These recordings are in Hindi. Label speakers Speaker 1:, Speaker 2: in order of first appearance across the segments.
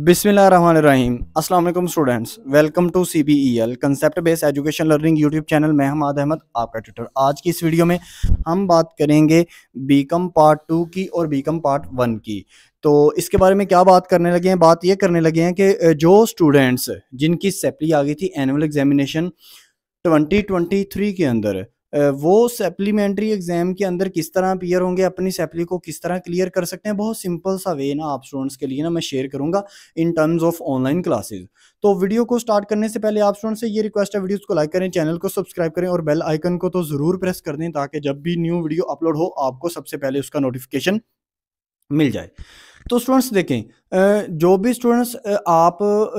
Speaker 1: बिस्मिल्लाहिर्रहमानिर्रहीम। अस्सलाम वालेकुम students, welcome to CBEL concept based education learning YouTube channel में हमाद अहमद आपका ट्यूटर। आज की इस वीडियो में हम बात करेंगे बीकॉम पार्ट 2 की और बीकॉम पार्ट 1 की। तो इसके बारे में क्या बात करने लगे हैं, बात ये करने लगे हैं कि जो स्टूडेंट्स जिनकी सप्ली आ गई थी एनुअल एग्जामिनेशन 2023 के अंदर, वो सप्लीमेंट्री एग्जाम के अंदर किस तरह अपीयर होंगे, अपनी सप्ली को किस तरह क्लियर कर सकते हैं। बहुत सिंपल सा वे ना आप स्टूडेंट्स के लिए ना मैं शेयर करूंगा in terms of online classes. तो वीडियो को स्टार्ट करने से पहले आप स्टूडेंट्स से ये रिक्वेस्ट है, वीडियोस को लाइक करें, चैनल को सब्सक्राइब करें और बेल आइकन को तो जरूर प्रेस कर दें ताकि जब भी न्यू वीडियो अपलोड हो आपको सबसे पहले उसका नोटिफिकेशन मिल जाए। तो स्टूडेंट्स देखें, जो भी स्टूडेंट्स आप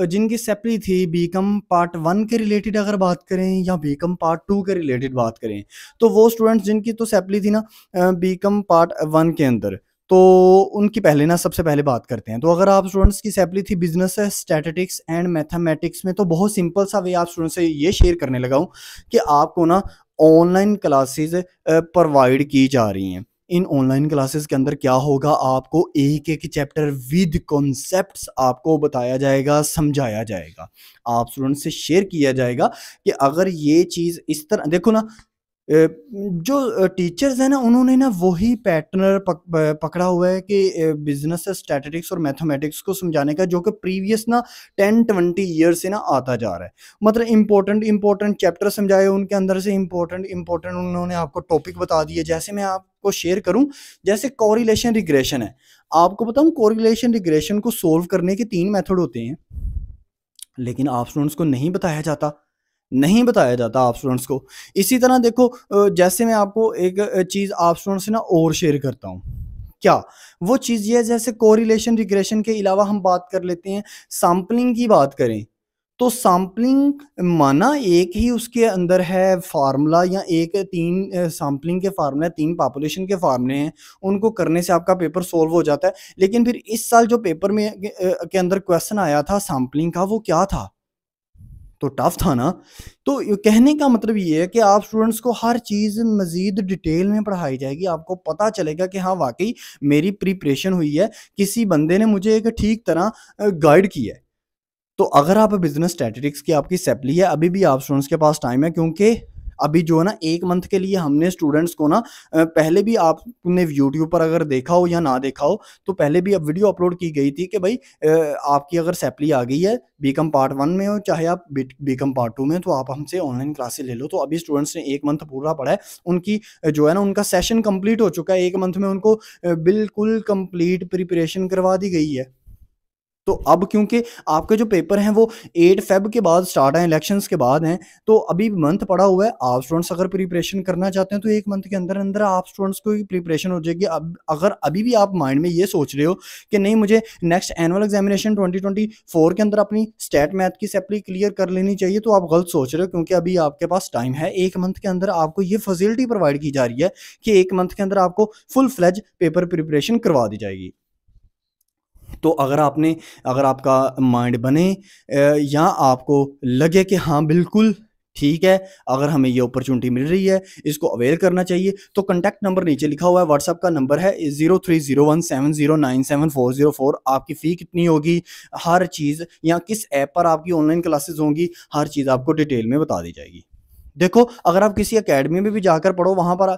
Speaker 1: जिनकी सप्ली थी बीकॉम पार्ट 1 के रिलेटेड अगर बात करें या बीकॉम पार्ट 2 के रिलेटेड बात करें, तो वो स्टूडेंट्स जिनकी तो सप्ली थी ना बीकॉम पार्ट 1 के अंदर, तो उनकी पहले ना सबसे पहले बात करते हैं। तो अगर आप स्टूडेंट्स की सप्ली थी बिजनेस स्टैटिस्टिक्स एंड मैथमेटिक्स में, तो बहुत सिंपल सा वे आप स्टूडेंट्स से ये शेयर करने लगा हूँ कि आपको ना ऑनलाइन क्लासेस प्रोवाइड की जा रही हैं। इन ऑनलाइन क्लासेस के अंदर क्या होगा, आपको एक एक चैप्टर विद कॉन्सेप्ट्स आपको बताया जाएगा, समझाया जाएगा, आप स्टूडेंट से शेयर किया जाएगा कि अगर ये चीज़ इस तरह देखो ना, जो टीचर्स हैं ना उन्होंने ना वही पैटर्न पकड़ा हुआ है कि बिजनेस स्टैटिस्टिक्स और मैथमेटिक्स को समझाने का, जो कि प्रीवियस ना 10-20 ईयर से ना आता जा रहा है। मतलब इंपॉर्टेंट चैप्टर समझाए, उनके अंदर से इंपॉर्टेंट उन्होंने आपको टॉपिक बता दिए। जैसे मैं आपको शेयर करूं, जैसे कोरिलेशन रिग्रेशन है, आपको बताऊं कोरिलेशन रिग्रेशन को सोल्व करने के 3 मेथड होते हैं, लेकिन आप स्टूडेंट्स को नहीं बताया जाता आप स्टूडेंट्स को। इसी तरह देखो, जैसे मैं आपको एक चीज़ आप स्टूडेंट्स से ना और शेयर करता हूँ। क्या वो चीज़ ये है, जैसे कोरिलेशन रिग्रेशन के अलावा हम बात कर लेते हैं, सैम्पलिंग की बात करें तो सैम्पलिंग माना एक ही उसके अंदर है फार्मूला, या एक 3 सैम्पलिंग के फार्मूले, 3 पॉपुलेशन के फार्मूले हैं, उनको करने से आपका पेपर सोल्व हो जाता है। लेकिन फिर इस साल जो पेपर में के अंदर क्वेश्चन आया था सैम्पलिंग का, वो क्या था? तो टफ था ना। तो कहने का मतलब ये है कि आप स्टूडेंट्स को हर चीज़ मज़ीद डिटेल में पढ़ाई जाएगी, आपको पता चलेगा कि हाँ वाकई मेरी प्रिपरेशन हुई है, किसी बंदे ने मुझे एक ठीक तरह गाइड किया है। तो अगर आप बिजनेस स्टैटिस्टिक्स की आपकी सप्ली है, अभी भी आप स्टूडेंट्स के पास टाइम है, क्योंकि अभी जो है ना 1 मंथ के लिए हमने स्टूडेंट्स को ना पहले भी आपने यूट्यूब पर अगर देखा हो या ना देखा हो, तो पहले भी अब वीडियो अपलोड की गई थी कि भाई आपकी अगर सप्ली आ गई है बीकॉम पार्ट 1 में हो चाहे आप बीकॉम पार्ट 2 में, तो आप हमसे ऑनलाइन क्लासेस ले लो। तो अभी स्टूडेंट्स ने 1 मंथ पूरा पढ़ा है, उनकी जो है ना उनका सेशन कंप्लीट हो चुका है। 1 मंथ में उनको बिल्कुल कंप्लीट प्रिपरेशन करवा दी गई है। तो अब क्योंकि आपके जो पेपर हैं वो 8 फेब के बाद स्टार्ट हैं, इलेक्शंस के बाद हैं, तो अभी मंथ पड़ा हुआ है। आप स्टूडेंट्स अगर प्रिपरेशन करना चाहते हैं तो 1 मंथ के अंदर अंदर आप स्टूडेंट्स को प्रिपरेशन हो जाएगी। अब अगर अभी भी आप माइंड में ये सोच रहे हो कि नहीं मुझे नेक्स्ट एनुअल एग्जामिनेशन 2024 के अंदर अपनी स्टेट मैथ की सप्ली क्लियर कर लेनी चाहिए, तो आप गलत सोच रहे हो, क्योंकि अभी आपके पास टाइम है। 1 मंथ के अंदर आपको ये फैसिलिटी प्रोवाइड की जा रही है कि 1 मंथ के अंदर आपको फुल फ्लेज पेपर प्रिपरेशन करवा दी जाएगी। तो अगर आपका माइंड बने या आपको लगे कि हाँ बिल्कुल ठीक है, अगर हमें ये अपॉर्चुनिटी मिल रही है इसको अवेल करना चाहिए, तो कॉन्टैक्ट नंबर नीचे लिखा हुआ है, व्हाट्सएप का नंबर है 030170970404। आपकी फ़ी कितनी होगी, हर चीज़, या किस ऐप पर आपकी ऑनलाइन क्लासेस होंगी, हर चीज़ आपको डिटेल में बता दी जाएगी। देखो, अगर आप किसी एकेडमी में भी जाकर पढ़ो, वहाँ पर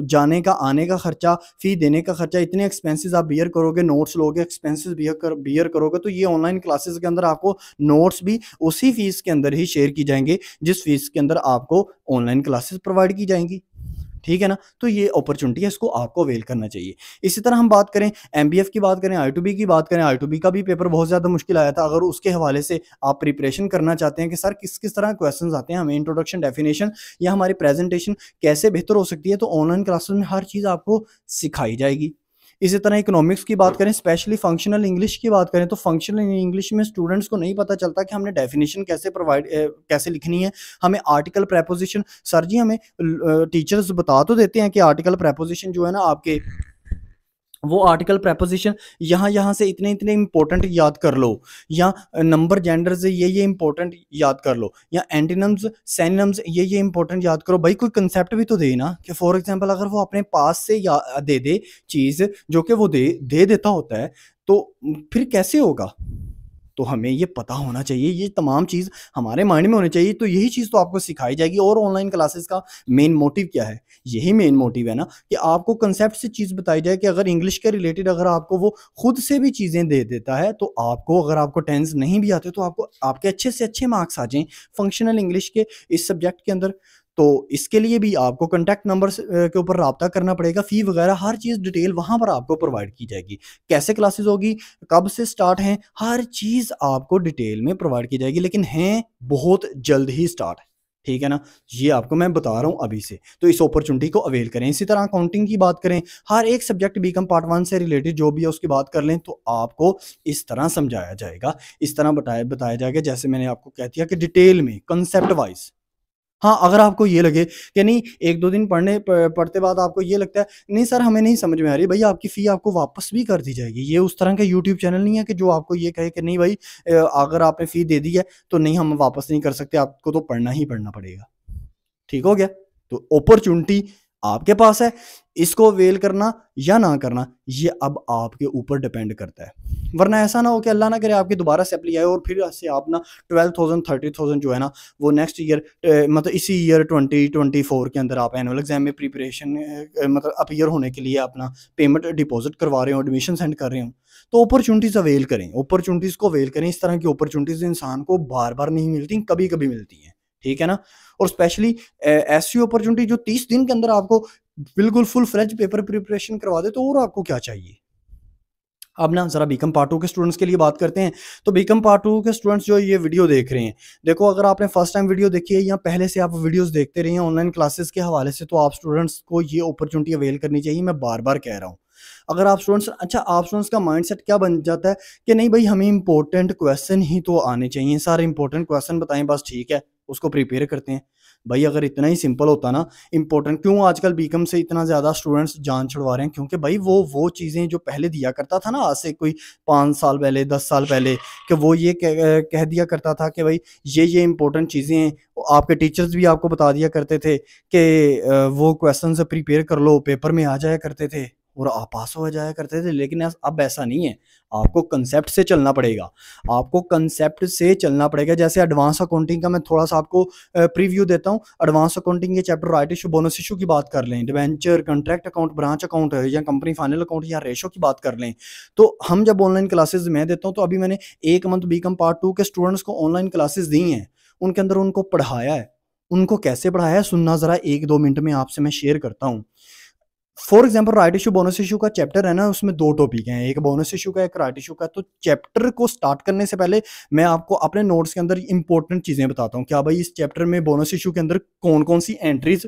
Speaker 1: जाने का, आने का खर्चा, फ़ी देने का खर्चा, इतने एक्सपेंसेस आप बियर करोगे, नोट्स लोगे, एक्सपेंसेस बियर करोगे, तो ये ऑनलाइन क्लासेस के अंदर आपको नोट्स भी उसी फीस के अंदर ही शेयर की जाएंगे जिस फीस के अंदर आपको ऑनलाइन क्लासेस प्रोवाइड की जाएंगी। ठीक है ना। तो ये अपॉर्चुनिटी है, इसको आपको अवेल करना चाहिए। इसी तरह हम बात करें एमबीएफ की, बात करें आई2बी की, बात करें आई2बी का भी पेपर बहुत ज़्यादा मुश्किल आया था। अगर उसके हवाले से आप प्रिपरेशन करना चाहते हैं कि सर किस किस तरह क्वेश्चंस आते हैं, हमें इंट्रोडक्शन, डेफिनेशन या हमारी प्रेजेंटेशन कैसे बेहतर हो सकती है, तो ऑनलाइन क्लासेस में हर चीज़ आपको सिखाई जाएगी। इसी तरह इकोनॉमिक्स की बात करें, स्पेशली फंक्शनल इंग्लिश की बात करें, तो फंक्शनल इंग्लिश में स्टूडेंट्स को नहीं पता चलता कि हमने डेफिनेशन कैसे लिखनी है, हमें आर्टिकल प्रेपोजिशन, सर जी हमें टीचर्स बता तो देते हैं कि आर्टिकल प्रेपोजिशन जो है ना आपके, वो आर्टिकल प्रेपोजिशन यहाँ से इतने इतने इंपॉर्टेंट याद कर लो, या नंबर जेंडर से ये इंपॉर्टेंट याद कर लो, या एंटीनम्स सैनिनम्स ये इंपॉर्टेंट याद करो। भाई कोई कंसेप्ट भी तो दे ना, कि फॉर एग्जांपल अगर वो अपने पास से दे दे चीज़ जो कि वो दे देता होता है, तो फिर कैसे होगा? तो हमें ये पता होना चाहिए, ये तमाम चीज़ हमारे माइंड में होनी चाहिए। तो यही चीज़ तो आपको सिखाई जाएगी। और ऑनलाइन क्लासेस का मेन मोटिव क्या है? यही मेन मोटिव है ना, कि आपको कंसेप्ट से चीज़ बताई जाए कि अगर इंग्लिश के रिलेटेड अगर आपको वो खुद से भी चीज़ें दे देता है, तो आपको, अगर आपको टेंस नहीं भी आते, तो आपको आपके अच्छे से अच्छे मार्क्स आ जाएँ फंक्शनल इंग्लिश के इस सब्जेक्ट के अंदर। तो इसके लिए भी आपको कॉन्टैक्ट नंबर्स के ऊपर राब्ता करना पड़ेगा। फ़ी वगैरह हर चीज़ डिटेल वहाँ पर आपको प्रोवाइड की जाएगी। कैसे क्लासेस होगी, कब से स्टार्ट हैं, हर चीज़ आपको डिटेल में प्रोवाइड की जाएगी, लेकिन हैं बहुत जल्द ही स्टार्ट, ठीक है ना? ये आपको मैं बता रहा हूँ अभी से, तो इस अपॉर्चुनिटी को अवेल करें। इसी तरह अकाउंटिंग की बात करें, हर एक सब्जेक्ट बीकॉम पार्ट 1 से रिलेटेड जो भी है उसकी बात कर लें, तो आपको इस तरह समझाया जाएगा, इस तरह बताया जाएगा, जैसे मैंने आपको कह दिया कि डिटेल में, कांसेप्ट वाइज़। हाँ, अगर आपको ये लगे कि नहीं, 1-2 दिन पढ़ते बाद आपको ये लगता है, नहीं सर हमें नहीं समझ में आ रही, भई आपकी फ़ी आपको वापस भी कर दी जाएगी। ये उस तरह का यूट्यूब चैनल नहीं है कि जो आपको ये कहे कि नहीं भाई अगर आपने फ़ी दे दी है, तो नहीं हम वापस नहीं कर सकते, आपको तो पढ़ना ही पढ़ना पड़ेगा। ठीक हो गया? तो अपॉर्च्युनिटी आपके पास है, इसको अवेल करना या ना करना, ये अब आपके ऊपर डिपेंड करता है। वरना ऐसा ना हो कि अल्लाह ना करे आपकी दोबारा सप्ली आए और फिर से आप ना 12,000 30,000 जो है ना, वो नेक्स्ट ईयर मतलब इसी ईयर 2024 के अंदर आप एनुअल एग्ज़ाम में प्रिपरेशन मतलब अपीयर होने के लिए अपना पेमेंट डिपॉज़िट करवा रहे हो, एडमिशन सेंड कर रहे हो। तो अपॉर्च्युनिटीज़ अवेल करें, अपॉर्च्युनिटीज़ को अवेल करें। इस तरह की अपॉर्च्युनिटीज़ इंसान को बार-बार नहीं मिलती, कभी-कभी मिलती हैं। ठीक है ना? और स्पेशली ऐसी अपॉर्चुनिटी जो 30 दिन के अंदर आपको बिल्कुल फुल फ्लेज पेपर प्रिपरेशन करवा दे, तो और आपको क्या चाहिए? अब ना ज़रा बीकॉम पार्ट 2 के स्टूडेंट्स के लिए बात करते हैं। तो बीकॉम पार्ट 2 के स्टूडेंट्स जो ये वीडियो देख रहे हैं, देखो अगर आपने फर्स्ट टाइम वीडियो देखी है या पहले से आप वीडियोज़ देखते रहे हैं ऑनलाइन क्लासेस के हवाले से, तो आप स्टूडेंट्स को ये अपॉर्चुनिटी अवेल करनी चाहिए, मैं बार-बार कह रहा हूँ। अगर आप स्टूडेंट्स अच्छा, आप स्टूडेंट्स का माइंडसेट क्या बन जाता है कि नहीं भई हमें इम्पोर्टेंट क्वेश्चन ही तो आने चाहिए, सारे इम्पोर्टेंट क्वेश्चन बताएँ बस ठीक है, उसको प्रिपेयर करते हैं। भई अगर इतना ही सिंपल होता ना, इम्पोर्टेंट क्यों आजकल बीकॉम से इतना ज़्यादा स्टूडेंट्स जान छुड़वा रहे हैं? क्योंकि भई वो चीज़ें जो पहले दिया करता था ना, आज से कोई 5 साल पहले, 10 साल पहले, कि वो ये कह दिया करता था कि भई ये इम्पोर्टेंट चीज़ें हैं। आपके टीचर्स भी आपको बता दिया करते थे कि वो क्वेश्चंस प्रिपेयर कर लो, पेपर में आ जाया करते थे और आप पास हो जाया करते थे। लेकिन अब ऐसा नहीं है, आपको कांसेप्ट से चलना पड़ेगा, आपको कांसेप्ट से चलना पड़ेगा। जैसे एडवांस अकाउंटिंग का मैं थोड़ा-सा आपको प्रीव्यू देता हूँ। एडवांस अकाउंटिंग के chapter right issue, bonus issue की बात कर लें, debenture, contract account, branch account या कंपनी फाइनल अकाउंट या रेशो की बात कर लें। तो हम जब ऑनलाइन क्लासेस मैं देता हूँ, तो अभी मैंने 1 मंथ बीकॉम पार्ट 2 के स्टूडेंट्स को ऑनलाइन क्लासेस दी हैं। उनके अंदर उनको पढ़ाया है। उनको कैसे पढ़ाया है सुनना ज़रा 1-2 मिनट में आपसे मैं शेयर करता हूँ। For example right issue, bonus issue का चैप्टर है ना, उसमें 2 टॉपिक हैं, एक बोनस इश्यू का, एक राइट इश्यू का। तो चैप्टर को स्टार्ट करने से पहले मैं आपको अपने नोट्स के अंदर इंपॉर्टेंट चीज़ें बताता हूँ। क्या भाई इस चैप्टर में बोनस इश्यू के अंदर कौन-कौन सी एंट्रीज़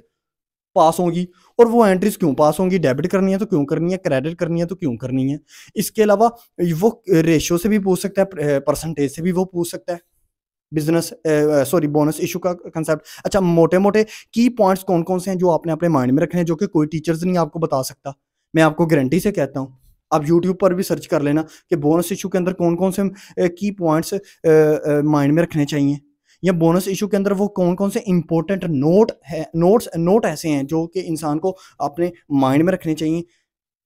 Speaker 1: पास होंगी और वो एंट्रीज़ क्यों पास होंगी? डेबिट करनी है तो क्यों करनी है? क्रेडिट करनी है तो क्यों करनी है? इसके अलावा वो रेशियो से भी पूछ सकता है, परसेंटेज से भी वो पूछ सकता है। सॉरी बोनस इश्यू का कांसेप्ट। अच्छा, मोटे-मोटे की पॉइंट्स कौन-कौन से हैं जो आपने अपने माइंड में रखने हैं, जो कि कोई टीचर्स नहीं आपको बता सकता। मैं आपको गारंटी से कहता हूँ। आप यूट्यूब पर भी सर्च कर लेना कि बोनस इश्यू के अंदर कौन-कौन से की पॉइंट्स माइंड में रखने चाहिए, या बोनस इश्यू के अंदर वो कौन-कौन से इंपॉर्टेंट नोट ऐसे हैं जो कि इंसान को अपने माइंड में रखने चाहिए।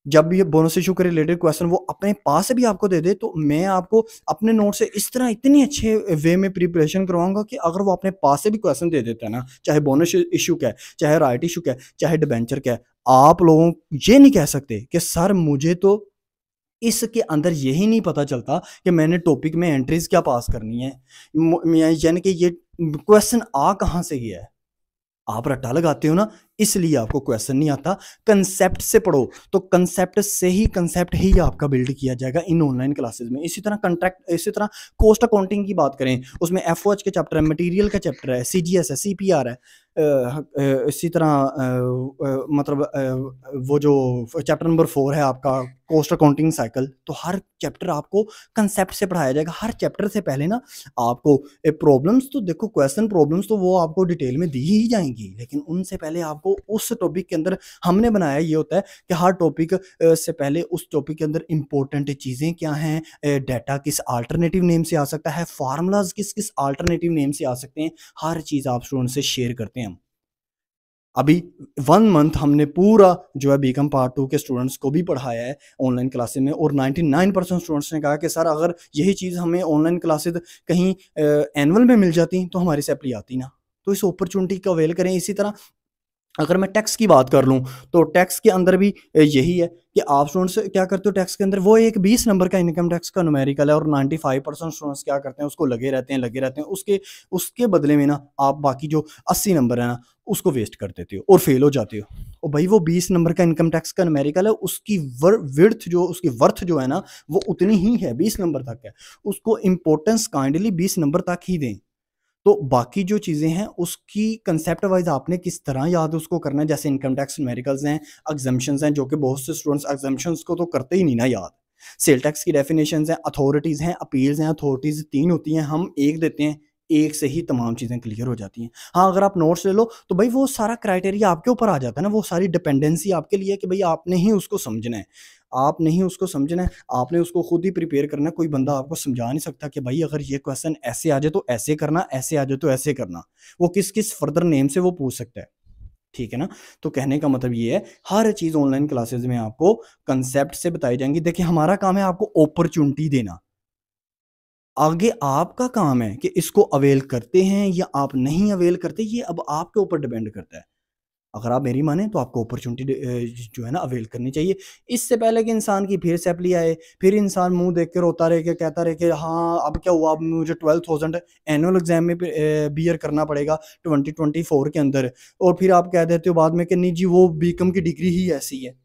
Speaker 1: जब भी ये बोनस इश्यू के रिलेटेड क्वेश्चन वो अपने पास से भी आपको दे दे, तो मैं आपको अपने नोट से इस तरह इतनी अच्छे वे में प्रिपरेशन करवाऊँगा कि अगर वो अपने पास से भी क्वेश्चन दे देता है ना, चाहे बोनस इश्यू का है, चाहे राइट इश्यू का है, चाहे डिबेंचर का है, आप लोगों ये नहीं कह सकते कि सर मुझे तो इसके अंदर यही नहीं पता चलता कि मैंने टॉपिक में एंट्रीज़ क्या पास करनी है। यानी कि ये क्वेश्चन आ कहाँ से गया है? आप रट्टा लगाते हो ना, इसलिए आपको क्वेश्चन नहीं आता। कंसेप्ट से पढ़ो, तो कंसेप्ट ही आपका बिल्ड किया जाएगा इन ऑनलाइन क्लासेस में। इसी तरह कॉस्ट अकाउंटिंग की बात करें, उसमें एफओएच के चैप्टर है, मटेरियल का चैप्टर है, सीजीएस है, सीपीआर है। इसी तरह मतलब वो जो चैप्टर नंबर 4 है आपका कॉस्ट अकाउंटिंग साइकिल, तो हर चैप्टर आपको कंसेप्ट से पढ़ाया जाएगा। हर चैप्टर से पहले ना आपको प्रॉब्लम्स, तो देखो क्वेश्चन प्रॉब्लम्स तो वो आपको डिटेल में दी ही जाएँगी, लेकिन उनसे पहले आपको उस टॉपिक के अंदर हमने बनाया ये होता है कि हर टॉपिक से पहले उस टॉपिक के अंदर इंपॉर्टेंट चीज़ें क्या हैं, डाटा किस अल्टरनेटिव नेम से आ सकता है, फार्मूलाज़ किस-किस अल्टरनेटिव नेम से आ सकते हैं, हर चीज़ आप स्टूडेंट से शेयर करते हैं हम। अभी 1 मंथ हमने पूरा जो है बीकॉम पार्ट 2 के स्टूडेंट्स को भी पढ़ाया है ऑनलाइन क्लासेस में, और 99% स्टूडेंट्स ने कहा कि सर अगर यही चीज़ हमें ऑनलाइन क्लासेस कहीं एनुअल में मिल जाती तो हमारी सैलरी आती ना। तो इस अपॉर्चुनिटी को अवेल करें। इसी तरह अगर मैं टैक्स की बात कर लूँ, तो टैक्स के अंदर भी यही है कि आप स्टूडेंट्स क्या करते हो टैक्स के अंदर, वो एक 20 नंबर का इनकम टैक्स का न्यूमेरिकल है, और 95% स्टूडेंट्स क्या करते हैं उसको लगे रहते हैं, उसके उसके बदले में ना आप बाकी जो 80 नंबर है ना उसको वेस्ट कर देते हो और फेल हो जाते हो। और भाई वो 20 नंबर का इनकम टैक्स का न्यूमेरिकल है, उसकी विड्थ जो उसकी वर्थ जो है ना वो उतनी ही है, 20 नंबर तक है। उसको इंपॉर्टेंस काइंडली 20 नंबर तक ही दें। तो बाकी जो चीज़ें हैं उसकी कंसेप्ट वाइज आपने किस तरह याद उसको करना है, जैसे इनकम टैक्स न्यूमेरिकल्स हैं, एग्जम्पशंस हैं, जो कि बहुत से स्टूडेंट्स एग्जम्पशंस को तो करते ही नहीं ना याद। सेल टैक्स की डेफिनेशंस हैं, अथॉरिटीज़ हैं, अपील्स हैं। अथॉरिटीज़ 3 होती हैं, हम 1 देते हैं, 1 से ही तमाम चीज़ें क्लियर हो जाती हैं। हाँ, अगर आप नोट्स ले लो तो भाई वो सारा क्राइटेरिया आपके ऊपर आ जाता है ना, वो सारी डिपेंडेंसी आपके लिए है कि भाई आपने ही उसको समझना है। आपने ही उसको समझना है, आपने उसको खुद ही प्रिपेयर करना है। कोई बंदा आपको समझा नहीं सकता कि भाई अगर ये क्वेश्चन ऐसे आ जाए तो ऐसे करना, ऐसे आ जाए तो ऐसे करना। वो किस फर्दर नेम से वो पूछ सकता है, ठीक है ना? तो कहने का मतलब ये है, हर चीज़ ऑनलाइन क्लासेस में आपको कांसेप्ट से बताई जाएँगी। देखिए हमारा काम है आपको अपॉर्च्युनिटी देना। आगे आपका काम है कि इसको अवेल करते हैं या आप नहीं अवेल करते, ये अब आपके ऊपर डिपेंड करता है। अगर आप मेरी माने तो आपको अपॉर्चुनिटी जो है ना अवेल करनी चाहिए। इससे पहले कि इंसान की फिर सैलरी आए, फिर इंसान मुँह देख के रोता रहे कि कहता रहे कि हाँ, अब क्या हुआ, अब मुझे 12,000 एनुअल एग्ज़ाम में बियर करना पड़ेगा 2024 के अंदर, और फिर आप कह देते हो बाद में कि नहीं जी वो बीकॉम की डिग्री ही ऐसी है।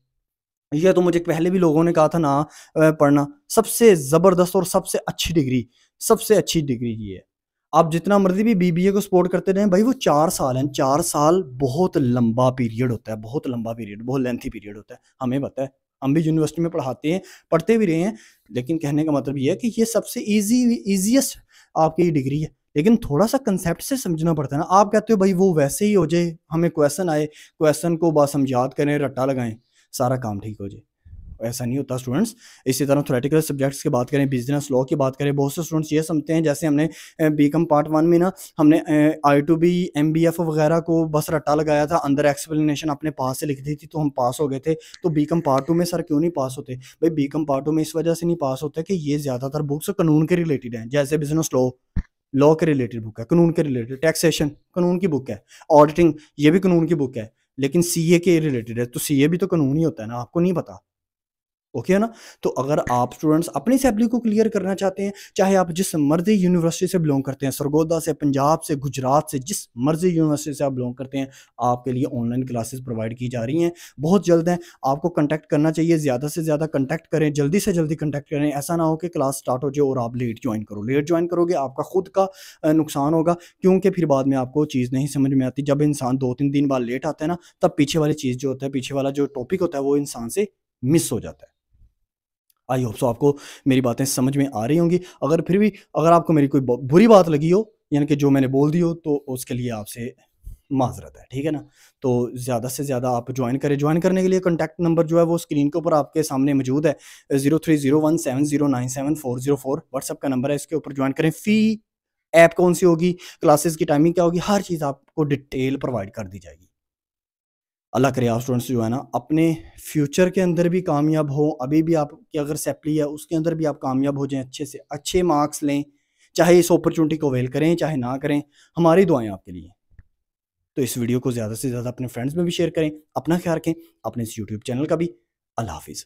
Speaker 1: ये तो मुझे पहले भी लोगों ने कहा था ना पढ़ना। सबसे ज़बरदस्त और सबसे अच्छी डिग्री ये है। आप जितना मर्ज़ी भी बीबीए को सपोर्ट करते रहें, भाई वो 4 साल हैं, 4 साल बहुत लंबा पीरियड होता है, बहुत लंबा पीरियड, बहुत लेंथी पीरियड होता है, हमें पता है। हम भी यूनिवर्सिटी में पढ़ाते हैं, पढ़ते भी रहे हैं, लेकिन कहने का मतलब ये है कि ये सबसे ईज़ीएस्ट आपकी डिग्री है। लेकिन थोड़ा-सा कांसेप्ट से समझना पड़ता है ना। आप कहते हो भाई वो वैसे ही हो जाए, हमें क्वेश्चन आए, क्वेश्चन को बस हम याद करें, रट्टा लगाएँ, सारा काम ठीक हो जाए। ऐसा नहीं होता स्टूडेंट्स। इसी तरह थ्योरेटिकल सब्जेक्ट्स की बात करें, बिज़नेस लॉ की बात करें, बहुत से स्टूडेंट्स ये समझते हैं जैसे हमने बीकॉम पार्ट 1 में ना हमने I2B, MBF वगैरह को बस रट्टा लगाया था, अंदर एक्सप्लेनेशन अपने पास से लिख दी थी तो हम पास हो गए थे। तो बीकॉम पार्ट 2 में सर क्यों नहीं पास होते? भाई बीकॉम पार्ट 2 में इस वजह से नहीं पास होते कि ये ज़्यादातर बुक्स कानून के रिलेटेड हैं, जैसे बिज़नेस लॉ, लॉ के रिलेटेड बुक है, कानून के रिलेटेड, टैक्सेशन कानून की बुक है, ऑडिटिंग ये भी कानून की बुक है, लेकिन सीए के रिलेटेड है, तो सीए भी तो कानून ही होता है ना, आपको नहीं पता? ओके है ना? तो अगर आप स्टूडेंट्स अपनी सैलरी को क्लियर करना चाहते हैं, चाहे आप जिस मर्ज़ी यूनिवर्सिटी से बिलॉन्ग करते हैं, सरगोदा से, पंजाब से, गुजरात से, जिस मर्ज़ी यूनिवर्सिटी से आप बिलॉन्ग करते हैं, आपके लिए ऑनलाइन क्लासेस प्रोवाइड की जा रही हैं। बहुत जल्द हैं, आपको कॉन्टैक्ट करना चाहिए, ज़्यादा से ज़्यादा कॉन्टैक्ट करें, जल्दी से जल्दी कॉन्टैक्ट करें। ऐसा ना हो कि क्लास स्टार्ट हो जाए और आप लेट जॉइन करो। लेट जॉइन करोगे आपका खुद का नुकसान होगा, क्योंकि फिर बाद में आपको चीज़ नहीं समझ में आती। जब इंसान 2-3 दिन बाद लेट आता है ना, तब पीछे वाली चीज़ जो होता है, पीछे वाला जो टॉपिक होता है, वो इंसान से मिस हो जाता है। आई होप सो आपको मेरी बातें समझ में आ रही होंगी। अगर फिर भी अगर आपको मेरी कोई बुरी बात लगी हो, यानी कि जो मैंने बोल दी हो, तो उसके लिए आपसे माजरत है, ठीक है ना? तो ज़्यादा से ज़्यादा आप ज्वाइन करें। ज्वाइन करने के लिए कॉन्टैक्ट नंबर जो है वो स्क्रीन के ऊपर आपके सामने मौजूद है, 030170974004 व्हाट्सएप का नंबर है, इसके ऊपर ज्वाइन करें। फ़ी ऐप कौन सी होगी, क्लासेस की टाइमिंग क्या होगी, हर चीज़ आपको डिटेल प्रोवाइड कर दी जाएगी। अल्लाह करे आप स्टूडेंट्स जो है ना अपने फ्यूचर के अंदर भी कामयाब हो, अभी भी आपकी अगर सैप्ली है उसके अंदर भी आप कामयाब हो जाएँ, अच्छे से अच्छे मार्क्स लें, चाहे इस अपॉर्चुनिटी को अवेल करें चाहे ना करें, हमारी दुआएं आपके लिए। तो इस वीडियो को ज़्यादा से ज़्यादा अपने फ्रेंड्स में भी शेयर करें, अपना ख्याल रखें, अपने इस यूट्यूब चैनल का भी। अल्लाह हाफिज़।